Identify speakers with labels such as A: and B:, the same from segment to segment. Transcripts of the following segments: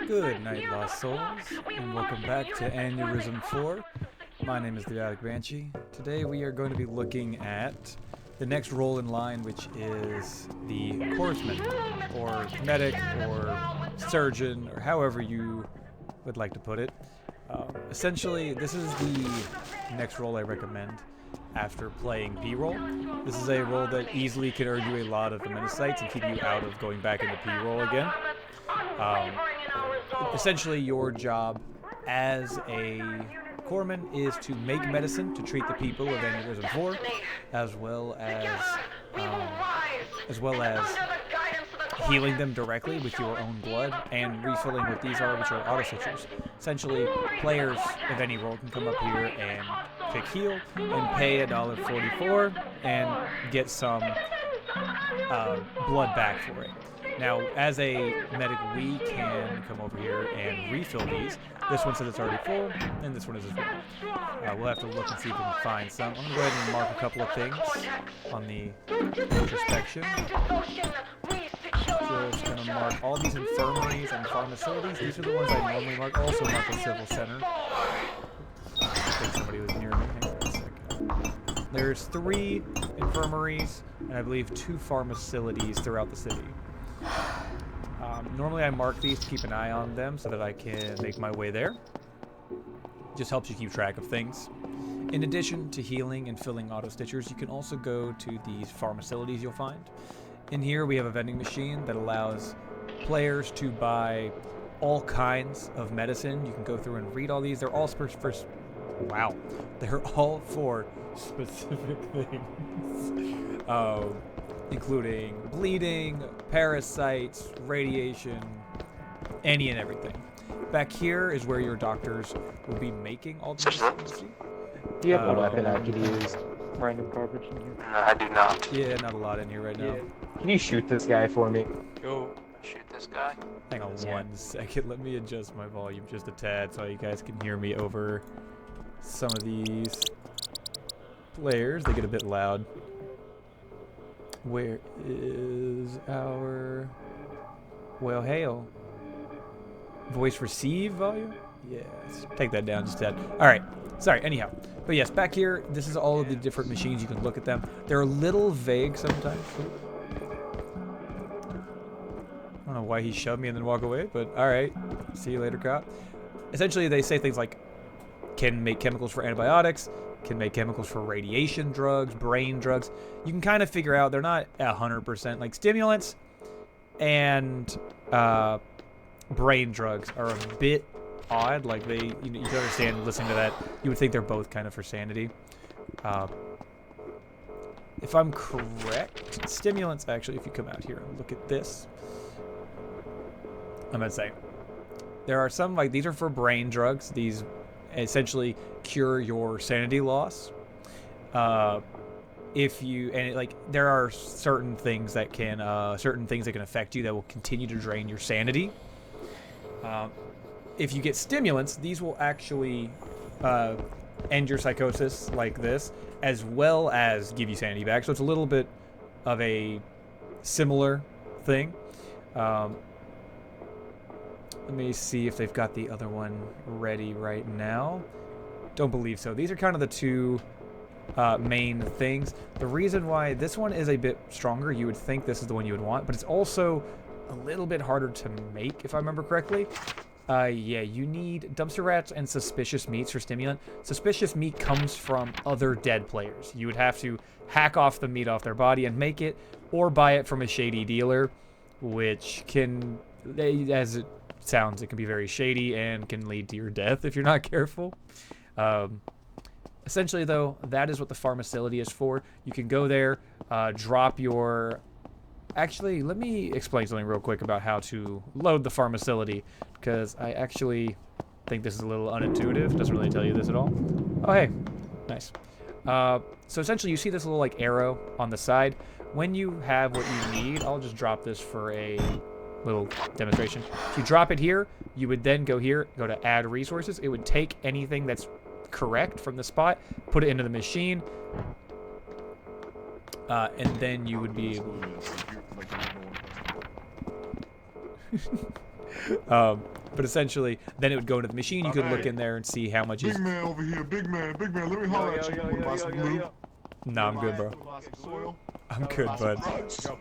A: Goodnight Lost Souls, and welcome back to Aneurism IV. My name is the Attic Banshee. Today we are going to be looking at the next role in line, which is the Corpsman, or medic, or surgeon, or however you would like to put it. Essentially, this is the next role I recommend after playing B-roll. This is a role that easily can earn you a lot of Amnecystes and keep you out of going back into B-roll again. Essentially, your job as a corpsman is to make medicine to treat the people of Aneurism IV, as well as healing them directly with your own blood and refilling what these are, which are auto stitchers. Essentially, players of any role can come up here and pick heal and pay $1.44 and get some blood back for it. Now, as a medic, we can come over here and refill these. This one says it's already full, and this one is as well. We'll have to look and see if we can find some. I'm going to go ahead and mark a couple of things on the introspection. Just going to mark all these infirmaries and pharmacilities. These are the ones I normally mark. Also mark the civil center. I think somebody was near me. Hang on a second. There's 3 infirmaries, and I believe 2 pharmacilities throughout the city. Normally I mark these to keep an eye on them so that I can make my way there. Just helps you keep track of things. In addition to healing and filling auto stitchers, you can also go to these pharmacilities you'll find. In here we have a vending machine that allows players to buy all kinds of medicine. You can go through and read all these. They're all they're all for specific things. Including bleeding, parasites, radiation, any and everything. Back here is where your doctors will be making all the medicine.
B: Do you have a weapon I could use? Random garbage in here?
C: No, I do not.
A: Yeah, not a lot in here right now.
B: Can you shoot this guy for me?
C: Go shoot this guy.
A: Hang on 1 second. Let me adjust my volume just a tad so you guys can hear me over some of these players. They get a bit loud. Where is our... Well, hail. Voice receive volume? Yes. Take that down just a tad. Alright. Sorry, anyhow. But yes, back here, this is all of the different machines. You can look at them. They're a little vague sometimes. I don't know why he shoved me and then walked away, but alright. See you later, cop. Essentially, they say things like, can make chemicals for antibiotics, can make chemicals for radiation drugs, brain drugs. You can kind of figure out they're not 100%. Like stimulants and brain drugs are a bit odd. Like they, you can understand listening to that. You would think they're both kind of for sanity. If I'm correct, stimulants actually, if you come out here and look at this, I'm gonna say there are some like these are for brain drugs. These essentially cure your sanity loss. There are certain things that can affect you that will continue to drain your sanity. If you get stimulants, these will actually end your psychosis like this, as well as give you sanity back. So it's a little bit of a similar thing. Let me see if they've got the other one ready right now. Don't believe so. These are kind of the 2 main things. The reason why this one is a bit stronger, you would think this is the one you would want, but it's also a little bit harder to make, if I remember correctly. Yeah, you need dumpster rats and suspicious meats for stimulant. Suspicious meat comes from other dead players. You would have to hack off the meat off their body and make it, or buy it from a shady dealer, which can, as it sounds, it can be very shady and can lead to your death if you're not careful. Essentially, though, that is what the pharmacility is for. You can go there, drop your... Actually, let me explain something real quick about how to load the pharmacility, because I actually think this is a little unintuitive. Doesn't really tell you this at all. Oh, hey. Nice. So essentially, you see this little like arrow on the side. When you have what you need, I'll just drop this for a little demonstration. If you drop it here, you would then go here, go to add resources. It would take anything that's correct from the spot, put it into the machine, and then you would be able But essentially, then it would go into the machine. You could look in there and see how much is.
D: Big man over here, big man. Let me holler at you. Wanna buy some glue?
A: No, I'm good, bro.
D: Buy some soil?
A: I'm good, bud.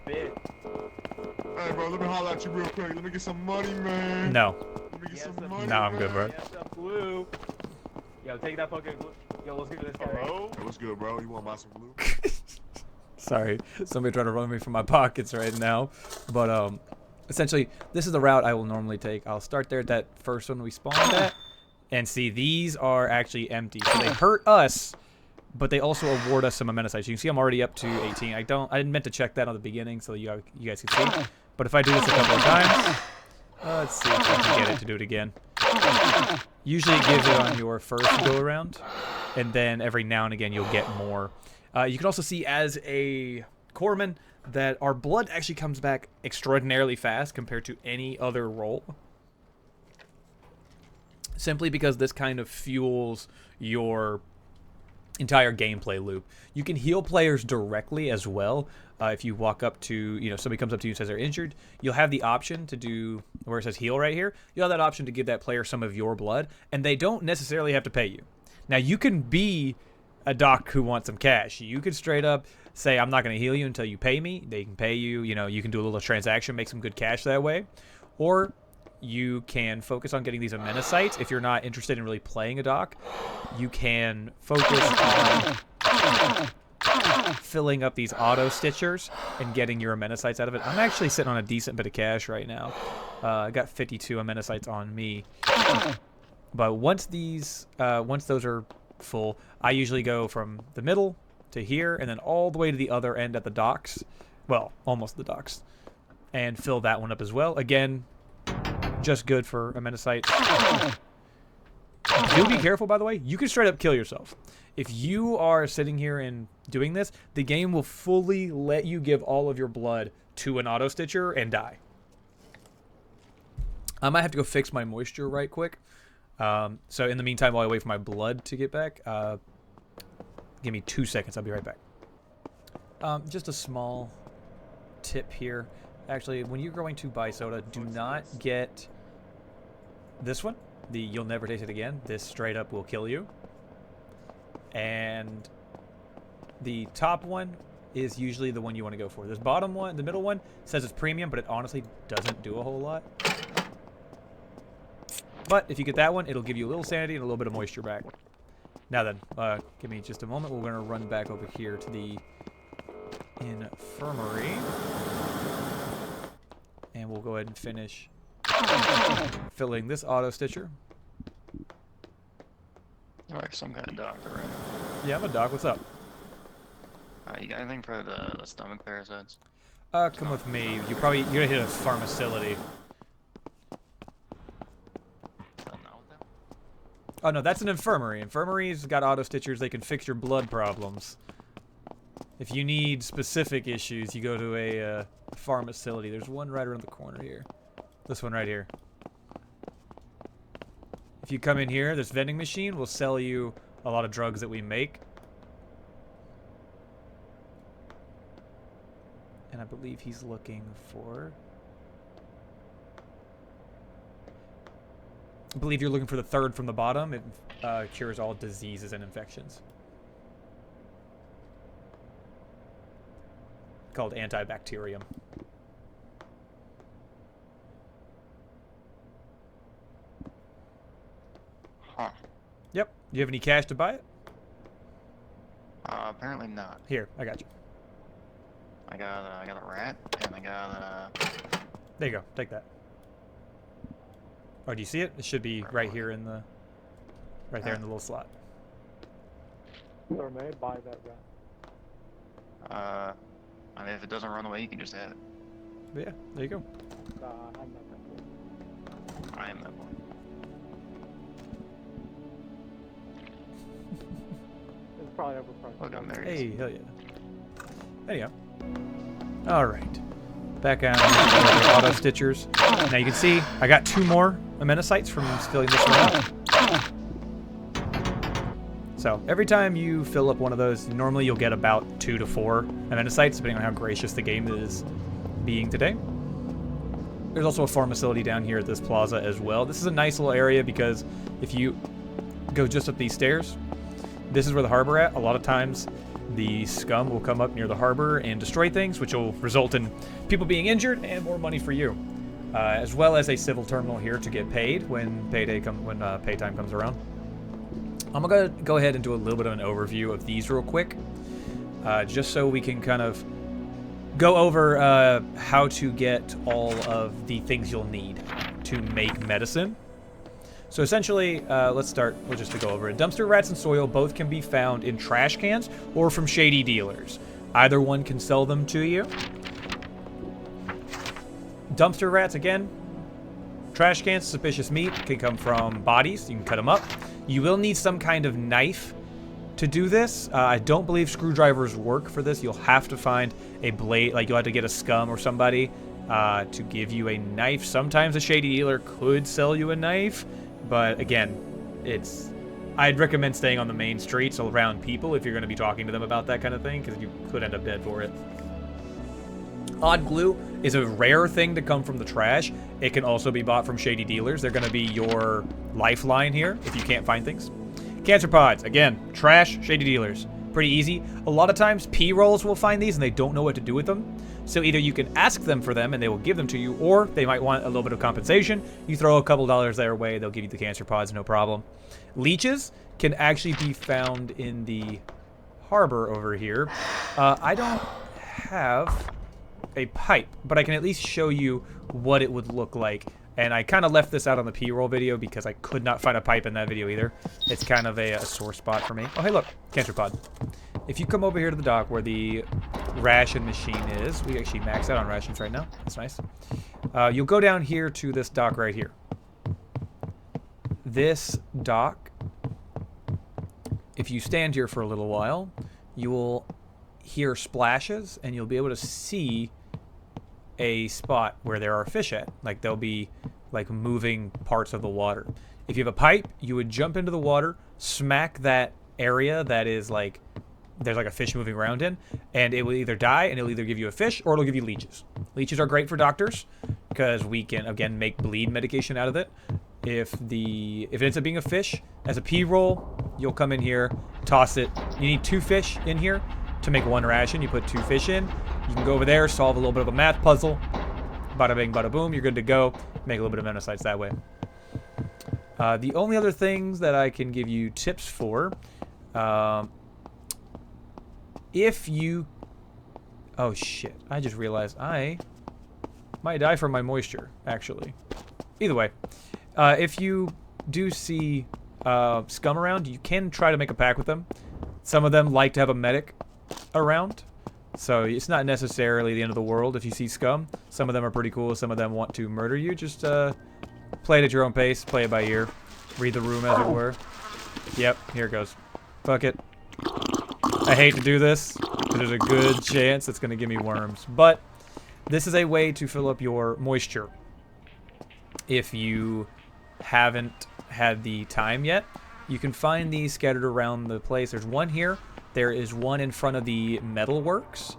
D: Hey, bro, let me holler at you real quick. Let me get some money, man.
A: No.
D: Let me get some money.
A: No, I'm good, bro.
B: Glue. Yo, take that fucking glue. Yo, let's get this guy.
D: Hello? Hey, what's good, bro? You wanna buy some glue?
A: Sorry, somebody trying to run me from my pockets right now. But essentially, this is the route I will normally take. I'll start there at that first one we spawned at, and see these are actually empty. So they hurt us, but they also award us some Amnecystes. You can see I'm already up to 18. I didn't meant to check that on the beginning so you guys can see. But if I do this a couple of times, let's see if I can get it to do it again. Usually it gives it on your first go around, and then every now and again you'll get more. You can also see as a corpsman that our blood actually comes back extraordinarily fast compared to any other role. Simply because this kind of fuels your entire gameplay loop. You can heal players directly as well. If you walk up to, somebody comes up to you and says they're injured, you'll have the option to do, where it says heal right here, you'll have that option to give that player some of your blood, and they don't necessarily have to pay you. Now, you can be a doc who wants some cash. You could straight up say, I'm not going to heal you until you pay me. They can pay you. You can do a little transaction, make some good cash that way. Or you can focus on getting these Amnecystes. If you're not interested in really playing a doc, you can focus on filling up these auto stitchers and getting your Amnecystes out of it. I'm actually sitting on a decent bit of cash right now. I got 52 Amnecystes on me. But once those are full, I usually go from the middle to here and then all the way to the other end at the docks. Well, almost the docks. And fill that one up as well. Again, just good for Amnecystes. Do be careful, by the way. You can straight up kill yourself. If you are sitting here and doing this, the game will fully let you give all of your blood to an auto stitcher and die. I might have to go fix my moisture right quick. So in the meantime, while I wait for my blood to get back, give me 2 seconds. I'll be right back. Just a small tip here. Actually, when you're going to buy soda, do not get this one. The You'll Never Taste It Again. This straight up will kill you. And the top one is usually the one you want to go for. This bottom one, the middle one, says it's premium, but it honestly doesn't do a whole lot. But if you get that one, it'll give you a little sanity and a little bit of moisture back. Now then, give me just a moment. We're going to run back over here to the infirmary. And we'll go ahead and finish filling this auto stitcher.
C: You're like some kind of doctor, right?
A: Yeah, I'm a doc. What's up?
C: You got anything for the stomach parasites?
A: Come with me. You're gonna hit a pharmacility. Oh no, that's an infirmary. Infirmaries got auto stitchers. They can fix your blood problems. If you need specific issues, you go to a pharmacility. There's one right around the corner here. This one right here. If you come in here, this vending machine will sell you a lot of drugs that we make. And I believe he's looking for... I believe you're looking for the third from the bottom. It cures all diseases and infections. Called antibacterium.
C: Huh.
A: Yep. Do you have any cash to buy it?
C: Apparently not.
A: Here, I got you.
C: I got a rat, and I got
A: There you go. Take that. Oh, do you see it? It should be right here in the... Right there in the little slot.
B: Or may I buy that rat?
C: I mean, if it doesn't run away, you can just have it.
A: But yeah, there you go.
B: I'm not that cool.
C: I am that one.
B: It's probably overpriced.
C: Look, I'm there. He is.
A: Hey, hell yeah. There you go. Alright. Back on the auto stitchers. Now you can see, I got 2 more Amnecystes from filling this one up. So, every time you fill up one of those, normally you'll get about 2 to 4 Amnecystes, depending on how gracious the game is being today. There's also a farm facility down here at this plaza as well. This is a nice little area because if you go just up these stairs, this is where the harbor at. A lot of times the scum will come up near the harbor and destroy things, which will result in people being injured and more money for you. As well as a civil terminal here to get paid when pay time comes around. I'm gonna go ahead and do a little bit of an overview of these real quick, just so we can kind of go over how to get all of the things you'll need to make medicine. So essentially, let's start. We'll just go over it. Dumpster rats and soil both can be found in trash cans or from shady dealers. Either one can sell them to you. Dumpster rats, again, trash cans, suspicious meat, can come from bodies. You can cut them up. You will need some kind of knife to do this. I don't believe screwdrivers work for this. You'll have to find a blade, like you'll have to get a scum or somebody to give you a knife. Sometimes a shady dealer could sell you a knife, but again, I'd recommend staying on the main streets around people if you're going to be talking to them about that kind of thing, because you could end up dead for it. Odd glue is a rare thing to come from the trash. It can also be bought from shady dealers. They're going to be your lifeline here if you can't find things. Cancer pods, again, trash, shady dealers. Pretty easy. A lot of times P-rolls will find these and they don't know what to do with them. So either you can ask them for them and they will give them to you, or they might want a little bit of compensation. You throw a couple dollars their way, they'll give you the cancer pods, no problem. Leeches can actually be found in the harbor over here. I don't have a pipe, but I can at least show you what it would look like. And I kind of left this out on the P-roll video because I could not find a pipe in that video either. It's kind of a sore spot for me. Oh, hey, look, cancer pod. If you come over here to the dock where the ration machine is, we actually max out on rations right now. That's nice. You'll go down here to this dock right here. This dock, if you stand here for a little while, you will hear splashes and you'll be able to see a spot where there are fish at. Like they'll be like moving parts of the water. If you have a pipe, you would jump into the water, smack that area that is like there's like a fish moving around in, and it will either die and it'll either give you a fish or it'll give you leeches. Leeches are great for doctors because we can again make bleed medication out of it. If it ends up being a fish, as a P-roll, you'll come in here, toss it. You need 2 fish in here to make 1 ration. You put 2 fish in. You can go over there, solve a little bit of a math puzzle. Bada bing, bada boom, you're good to go. Make a little bit of Amnecystes that way. The only other things that I can give you tips for, if you... Oh shit, I just realized I might die from my moisture, actually. Either way, if you do see scum around, you can try to make a pact with them. Some of them like to have a medic around, so it's not necessarily the end of the world if you see scum. Some of them are pretty cool. Some of them want to murder you. Just play it at your own pace. Play it by ear. Read the room, as it were. Yep, here it goes. Fuck it. I hate to do this, but there's a good chance it's going to give me worms. But this is a way to fill up your moisture if you haven't had the time yet. You can find these scattered around the place. There's one here. There is one in front of the metal works.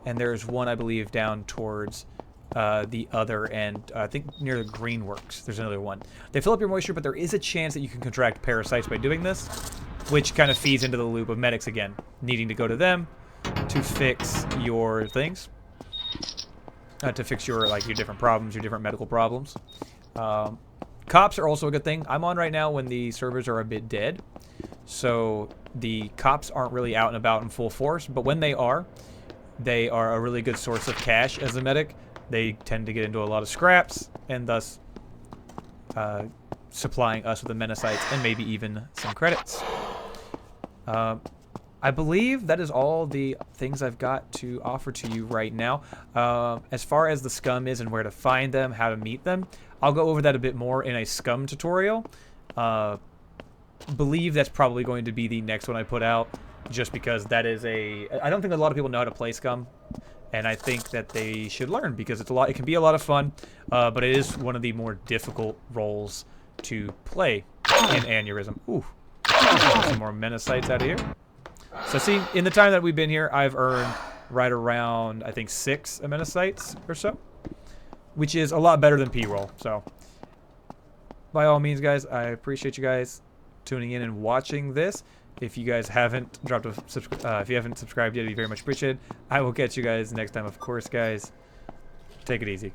A: And there's one, I believe, down towards the other end. I think near the green works. There's another one. They fill up your moisture, but there is a chance that you can contract parasites by doing this, which kind of feeds into the loop of medics again. Needing to go to them to fix your things. To fix your, like, your different problems, your different medical problems. Cops are also a good thing. I'm on right now when the servers are a bit dead, so the cops aren't really out and about in full force, but when they are a really good source of cash as a medic. They tend to get into a lot of scraps, and thus supplying us with the Amnecystes and maybe even some credits. I believe that is all the things I've got to offer to you right now. As far as the scum is and where to find them, how to meet them, I'll go over that a bit more in a scum tutorial. Believe that's probably going to be the next one I put out, just because that is I don't think a lot of people know how to play scum, and I think that they should learn because it's it can be a lot of fun, but it is one of the more difficult roles to play in Aneurism. Ooh, some more Amnecystes out of here. So see, in the time that we've been here, I've earned right around, I think, 6 Amnecystes or so. which is a lot better than P-roll. So, by all means, guys, I appreciate you guys tuning in and watching this. If you guys haven't if you haven't subscribed yet, it'd be very much appreciated. I will catch you guys next time, of course, guys. Take it easy.